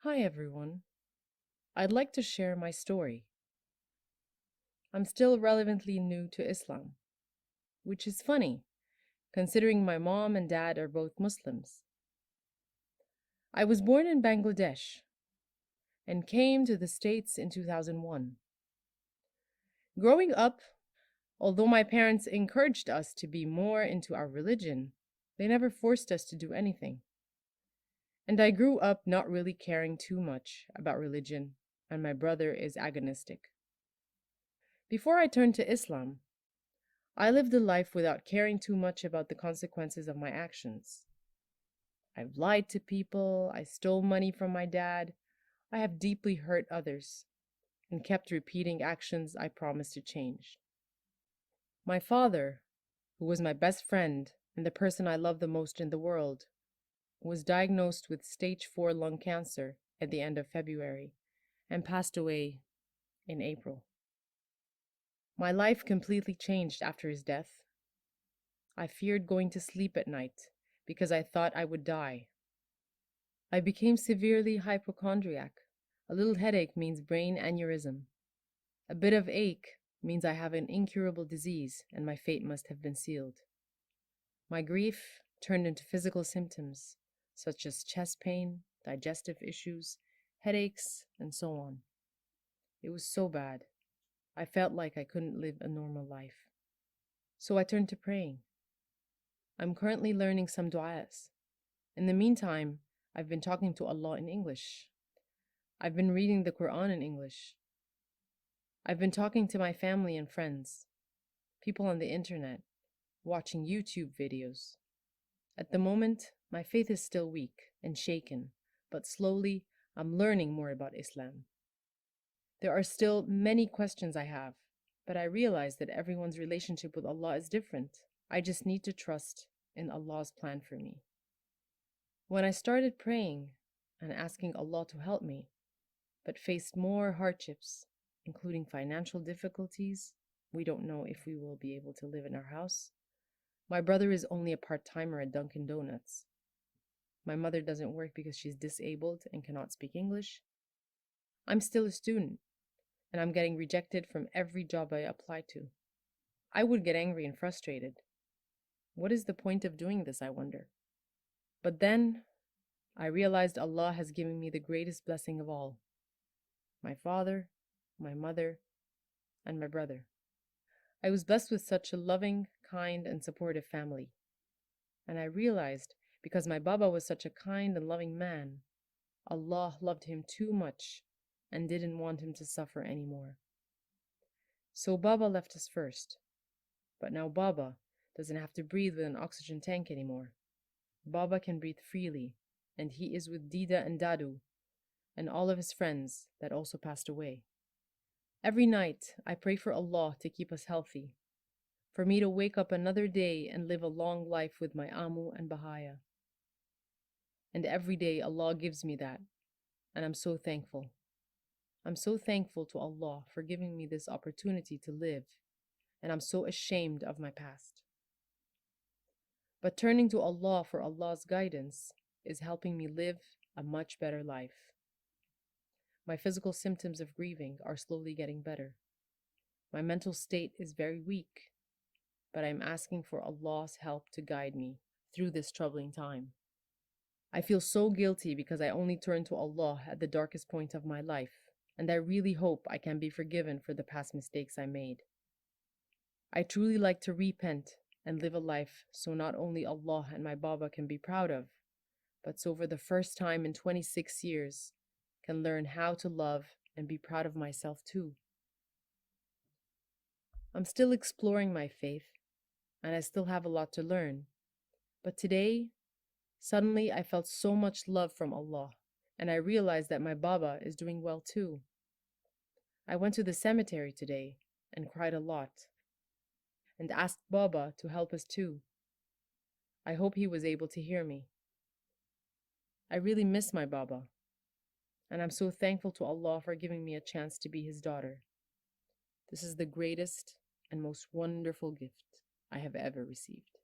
Hi everyone. I'd like to share my story. I'm still relevantly new to Islam, which is funny, considering my mom and dad are both Muslims. I was born in Bangladesh and came to the States in 2001. Growing up, although my parents encouraged us to be more into our religion, they never forced us to do anything. And I grew up not really caring too much about religion, and my brother is agnostic. Before I turned to Islam, I lived a life without caring too much about the consequences of my actions. I've lied to people, I stole money from my dad, I have deeply hurt others, and kept repeating actions I promised to change. My father, who was my best friend and the person I love the most in the world, was diagnosed with stage 4 lung cancer at the end of February and passed away in April. My life completely changed after his death. I feared going to sleep at night because I thought I would die. I became severely hypochondriac. A little headache means brain aneurysm. A bit of ache means I have an incurable disease and my fate must have been sealed. My grief turned into physical symptoms such as chest pain, digestive issues, headaches, and so on. It was so bad. I felt like I couldn't live a normal life. So I turned to praying. I'm currently learning some du'as. In the meantime, I've been talking to Allah in English. I've been reading the Quran in English. I've been talking to my family and friends, people on the internet, watching YouTube videos. At the moment, my faith is still weak and shaken, but slowly I'm learning more about Islam. There are still many questions I have, but I realize that everyone's relationship with Allah is different. I just need to trust in Allah's plan for me. When I started praying and asking Allah to help me, but faced more hardships, including financial difficulties, we don't know if we will be able to live in our house. My brother is only a part-timer at Dunkin' Donuts. My mother doesn't work because she's disabled and cannot speak English. I'm still a student, and I'm getting rejected from every job I apply to. I would get angry and frustrated. What is the point of doing this, I wonder? But then I realized Allah has given me the greatest blessing of all: my father, my mother, and my brother. I was blessed with such a loving, kind, and supportive family. And I realized, because my Baba was such a kind and loving man, Allah loved him too much and didn't want him to suffer anymore. So Baba left us first. But now Baba doesn't have to breathe with an oxygen tank anymore. Baba can breathe freely, and he is with Dida and Dadu and all of his friends that also passed away. Every night, I pray for Allah to keep us healthy, for me to wake up another day and live a long life with my Amu and Bahaya. And every day Allah gives me that, and I'm so thankful. I'm so thankful to Allah for giving me this opportunity to live, and I'm so ashamed of my past. But turning to Allah for Allah's guidance is helping me live a much better life. My physical symptoms of grieving are slowly getting better. My mental state is very weak, but I'm asking for Allah's help to guide me through this troubling time. I feel so guilty because I only turned to Allah at the darkest point of my life, and I really hope I can be forgiven for the past mistakes I made. I truly like to repent and live a life so not only Allah and my Baba can be proud of, but so for the first time in 26 years, can learn how to love and be proud of myself too. I'm still exploring my faith, and I still have a lot to learn. But today, suddenly I felt so much love from Allah, and I realized that my Baba is doing well too. I went to the cemetery today and cried a lot, and asked Baba to help us too. I hope he was able to hear me. I really miss my Baba, and I'm so thankful to Allah for giving me a chance to be his daughter. This is the greatest and most wonderful gift I have ever received.